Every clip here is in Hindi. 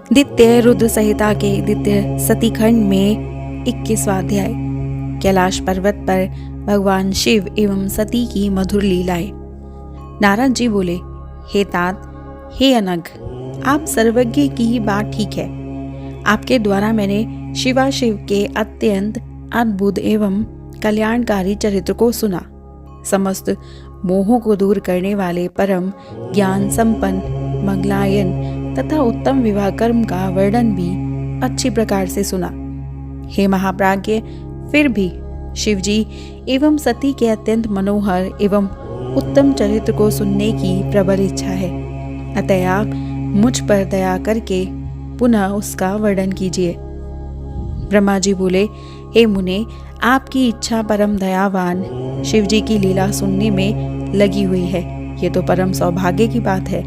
द्वितीय रुद्र संहिता के द्वितीय सती खंड में 21वां अध्याय। कैलाश पर्वत पर भगवान शिव एवं सती की मधुर लीलाएं। नारद जी बोले, हे तात, हे अनघ, आप सर्वज्ञ की ही बात ठीक है। आपके द्वारा मैंने शिवाशिव के अत्यंत अद्भुत एवं कल्याणकारी चरित्र को सुना। समस्त मोहों को दूर करने वाले परम ज्ञान संपन्न मंगलायन तथा उत्तम विवाह कर्म का वर्णन भी अच्छी प्रकार से सुना। हे महाप्राज्ञ, फिर भी शिवजी एवं सती के अत्यंत मनोहर एवं उत्तम चरित्र को सुनने की प्रबल इच्छा है। अतः आप मुझ पर दया करके पुनः उसका वर्णन कीजिए। ब्रह्मा जी बोले, हे मुने, आपकी इच्छा परम दयावान शिवजी की लीला सुनने में लगी हुई है। ये तो परम सौभाग्य की बात है।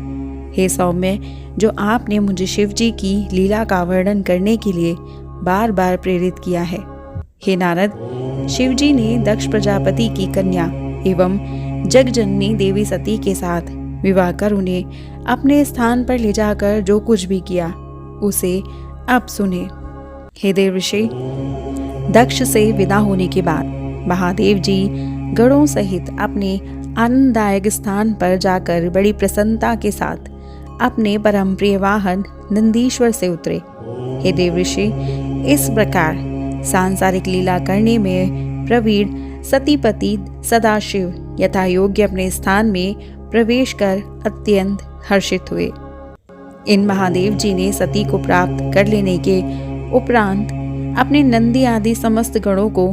हे सौम्य, जो आपने मुझे शिवजी की लीला का वर्णन करने के लिए बार बार प्रेरित किया है। हे नारद, शिवजी ने दक्ष प्रजापति की कन्या एवं जगजननी देवी सती के साथ विवाह कर उन्हें अपने स्थान पर ले जाकर जो कुछ भी किया उसे अब सुने। हे देवर्षि, दक्ष से विदा होने के बाद महादेव जी गणों सहित अपने आनंददायक स्थान पर जाकर बड़ी प्रसन्नता के साथ अपने परम प्रिय वाहन नंदीश्वर से उतरे। हे देवर्षि, इस प्रकार सांसारिक लीला करने में प्रवीण सतीपति सदाशिव यथा योग्य अपने स्थान में प्रवेश कर अत्यंत हर्षित हुए। इन महादेव जी ने सती को प्राप्त कर लेने के उपरांत अपने नंदी आदि समस्त गणों को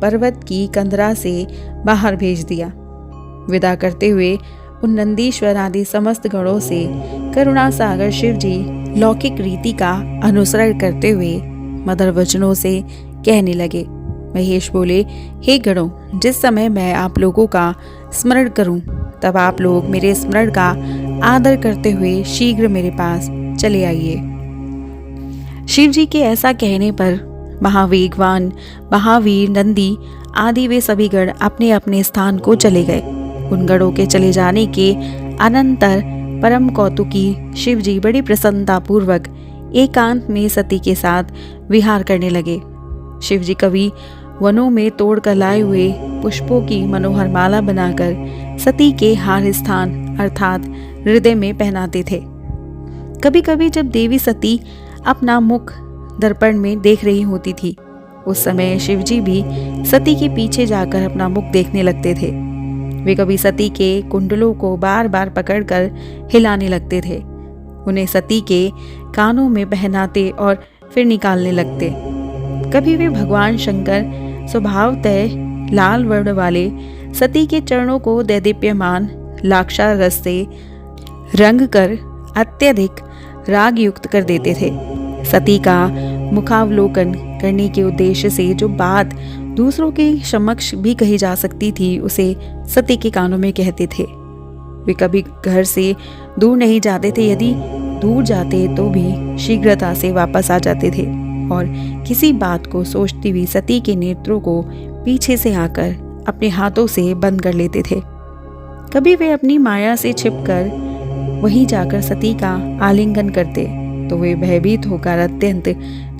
पर्वत की कंदरा से बाहर भेज दिया। विदा करते हुए उन नंदीश्वर आदि समस्त गणों से करुणा सागर शिवजी लौकिक रीति का अनुसरण करते हुए मधुर वचनों से कहने लगे। महेश बोले, हे गणों, जिस समय मैं आप लोगों का स्मरण करूं तब आप लोग मेरे स्मरण का आदर करते हुए शीघ्र मेरे पास चले आइए। शिवजी के ऐसा कहने पर महावेगवान महावीर नंदी आदि वे सभी गण अपने अपने स्थान को चले गए। उन गणों के चले जाने के अनंतर परम कौतुकी शिवजी बड़ी प्रसन्नता पूर्वक एकांत में सती के साथ विहार करने लगे। शिवजी कभी वनों में तोड़ कर लाए हुए पुष्पों की मनोहर माला बनाकर सती के हार स्थान अर्थात हृदय में पहनाते थे। कभी कभी जब देवी सती अपना मुख दर्पण में देख रही होती थी, उस समय शिवजी भी सती के पीछे जाकर अपना मुख देखने लगते थे। वे कभी सती के कुंडलों को बार बार पकड़कर हिलाने लगते थे, उन्हें सती के कानों में पहनाते और फिर निकालने लगते। कभी वे भगवान शंकर स्वभावतः लाल वर्ण वाले सती के चरणों को दैदीप्यमान लाक्षा रस से रंग कर अत्यधिक राग युक्त कर देते थे। सती का मुखावलोकन करने के उद्देश्य से जो बात दूसरों के समक्ष भी कही जा सकती थी उसे सती के कानों में कहते थे। वे कभी घर से दूर नहीं जाते थे, यदि दूर जाते तो भी शीघ्रता से वापस आ जाते थे और किसी बात को सोचती हुई सती के नेत्रों को पीछे से आकर अपने हाथों से बंद कर लेते थे। कभी वे अपनी माया से छिपकर वहीं जाकर सती का आलिंगन करते तो वे भयभीत होकर अत्यंत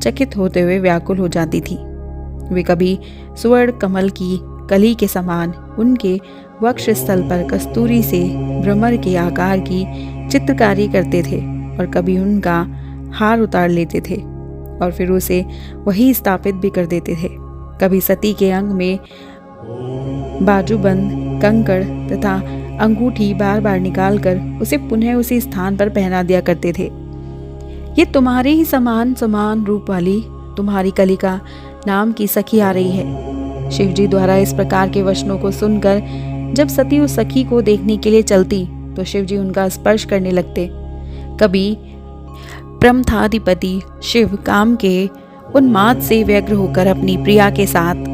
चकित होते हुए व्याकुल हो जाती थी। वे कभी स्वर्ण कमल की कली के समान उनके वक्ष स्थल पर कस्तूरी से भ्रमर के आकार की चित्रकारी करते थे और कभी उनका हार उतार लेते थे और फिर उसे वही स्थापित भी कर देते थे। कभी सती के अंग में बाजूबंद, कंकड़ तथा अंगूठी बार बार निकालकर उसे पुनः उसी स्थान पर पहना दिया करते थे। ये तुम्हारे ही समान समान रूप वाली तुम्हारी कलिका नाम की सखी आ रही है। शिवजी द्वारा इस प्रकार के वचनों को सुनकर जब सती उस सखी को देखने के लिए चलती तो शिवजी उनका स्पर्श करने लगते। कभी प्रमथाधिपति शिव काम के उन्माद से व्यग्र होकर अपनी प्रिया के साथ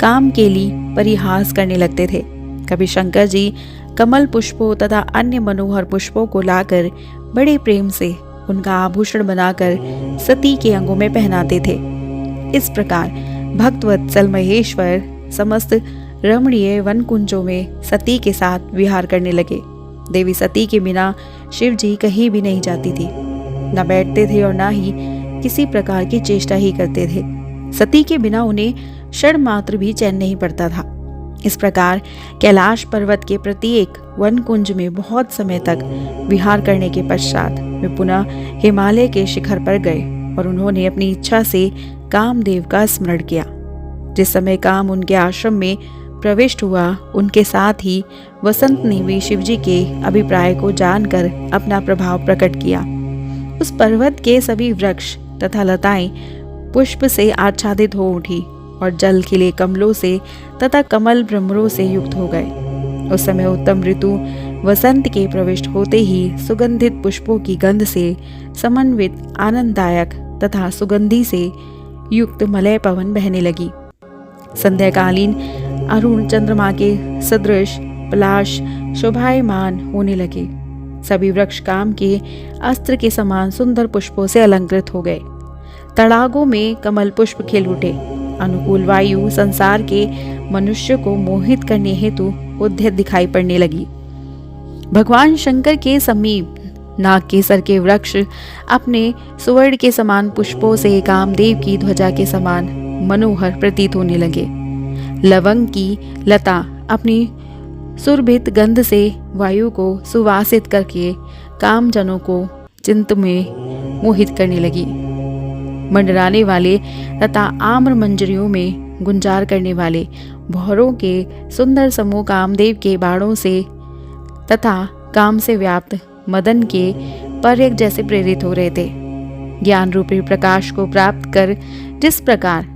काम के लिए परिहास करने लगते थे। कभी शंकर जी कमल पुष्पों तथा अन्य मनोहर पुष्पों को लाकर बड़े प्रेम से उनका आभूषण बनाकर सती के अंगों में पहनाते थे। इस प्रकार भक्तवत्सल महेश्वर समस्त रमणीय वन कुंजों में सती के साथ विहार करने लगे। देवी सती के बिना शिव जी कहीं भी नहीं जाती थी। न बैठते थे और न ही किसी प्रकार की चेष्टा ही करते थे। सती के बिना उन्हें क्षण मात्र भी चैन नहीं पड़ता था। इस प्रकार कैलाश पर्वत के प्रत्येक वन कुंज में बहुत समय तक विहार करने के पश्चात वे पुनः हिमालय के शिखर पर गए और उन्होंने अपनी इच्छा से कामदेव का स्मरण किया। जिस समय काम उनके आश्रम में प्रविष्ट हुआ, उनके साथ ही वसंत ने भी शिवजी के अभिप्राय को जानकर अपना प्रभाव प्रकट किया। उस पर्वत के सभी वृक्ष तथा लताएं पुष्प से आच्छादित हो उठी और जल खिले कमलों से तथा कमल भ्रमरों से युक्त हो गए। उस समय उत्तम ऋतु वसंत के प्रविष्ट होते ही सुगंधित पुष्पों की गंध से समन्वित आनंददायक तथा सुगंधि से युक्त मलय पवन बहने लगी। संध्याकालीन अरुण चंद्रमा के सदृश पलाश शोभायमान होने लगे। सभी वृक्ष काम के अस्त्र के समान सुंदर पुष्पों से अलंकृत हो गए। तड़ागों में कमल पुष्प खिल उठे। अनुकूल वायु संसार के मनुष्य को मोहित करने हेतु उद्यत दिखाई पड़ने लगी। भगवान शंकर के समीप नागकेसर के वृक्ष अपने सुवर्ण के समान पुष्पों से कामदेव की ध्वजा के समान मनोहर प्रतीत होने लगे। लवंग की लता अपनी सुरभित गंध से वायु को सुवासित करके कामजनों को चिंत में मोहित करने लगी। मंडराने वाले तथा आम्र मंजरियों में गुंजार करने वाले भौरों के सुंदर समूह कामदेव के बाणों से तथा काम से व्याप्त मदन के पर्यक जैसे प्रेरित हो रहे थे। ज्ञान रूपी प्रकाश को प्राप्त कर जिस प्रकार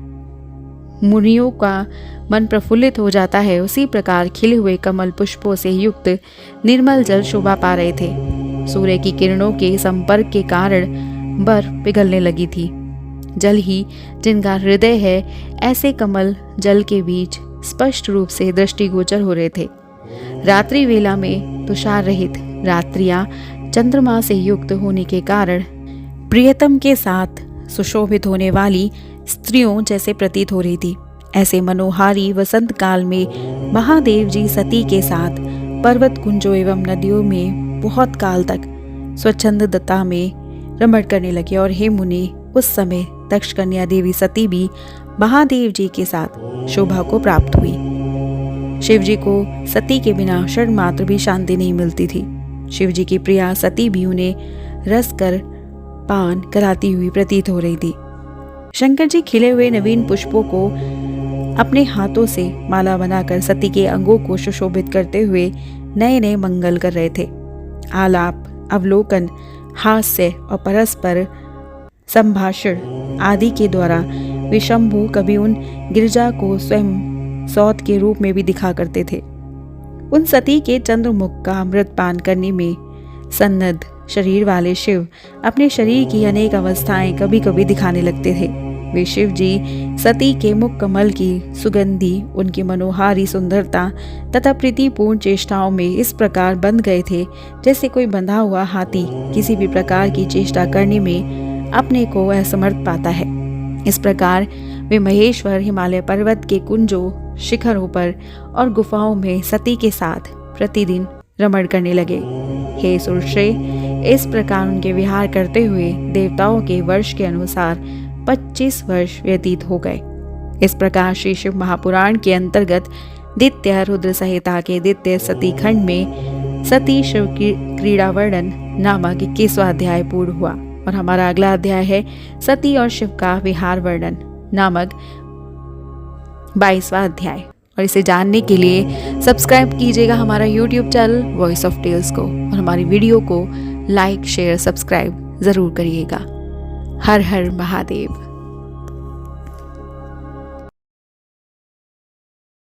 मुनियों का मन प्रफुल्लित हो जाता है, उसी प्रकार खिले हुए कमल पुष्पों से युक्त निर्मल जल शोभा पा रहे थे। सूर्य की किरणों के संपर्क के कारण बर्फ पिघलने लगी थी। जल ही जिनका हृदय है, ऐसे कमल जल के बीच स्पष्ट रूप से दृष्टिगोचर हो रहे थे। रात्रि वेला में तुषार रहित रात्रियां चंद्रमा से युक्त होने के कारण प्रियतम के साथ सुशोभित होने वाली स्त्रियों जैसे प्रतीत हो रही थी। ऐसे मनोहारी वसंत काल में महादेव जी सती के साथ पर्वत कुंजों एवं नदियों में बहुत काल तक स्वच्छंदता में रमण करने लगे और हे मुनि, उस समय दक्ष कन्या देवी सती भी महादेव जी के साथ शोभा को प्राप्त हुई। शिवजी को सती के बिना क्षण मात्र भी शांति नहीं मिलती थी। शिवजी की प्रिया सती भी उन्हें रस कर पान कराती हुई प्रतीत हो रही थी। शंकर जी खिले हुए नवीन पुष्पों को अपने हाथों से माला बनाकर सती के अंगों को सुशोभित करते हुए नए नए मंगल कर रहे थे। आलाप, अवलोकन, हास्य और परस्पर संभाषण आदि के द्वारा वे शंभु कभी उन गिरजा को स्वयं सौत के रूप में भी दिखा करते थे। उन सती के चंद्रमुख का अमृत पान करने में सन्नद्ध शरीर वाले शिव अपने शरीर की अनेक अवस्थाएं कभी कभी दिखाने लगते थे। वे शिव जी सती के मुख कमल की सुगंधी, उनकी मनोहारी सुंदरता तथा प्रीतिपूर्ण चेष्टाओं में इस प्रकार बंध गए थे जैसे कोई बंधा हुआ हाथी किसी भी प्रकार की चेष्टा करने में अपने को असमर्थ पाता है। इस प्रकार वे महेश्वर हिमालय पर्वत के कुंजों, शिखरों पर और गुफाओं में सती के साथ प्रतिदिन रमण करने लगे। हे सुरश्रेय, इस प्रकार उनके विहार करते हुए देवताओं के वर्ष के अनुसार 25 वर्ष व्यतीत हो गए। इस प्रकार श्री शिव महापुराण के अंतर्गत द्वितीय रुद्र संहिता के द्वितीय सती खंड में सती शिव की क्रीड़ा वर्णन नामक 21वां अध्याय पूर्ण हुआ और हमारा अगला अध्याय है सती और शिव का विहार वर्णन नामक 22वां अध्याय। और इसे जानने के लिए सब्सक्राइब कीजिएगा हमारा YouTube channel voice of tales को और हमारी वीडियो को लाइक, शेयर, सब्सक्राइब ज़रूर करिएगा। हर हर महादेव।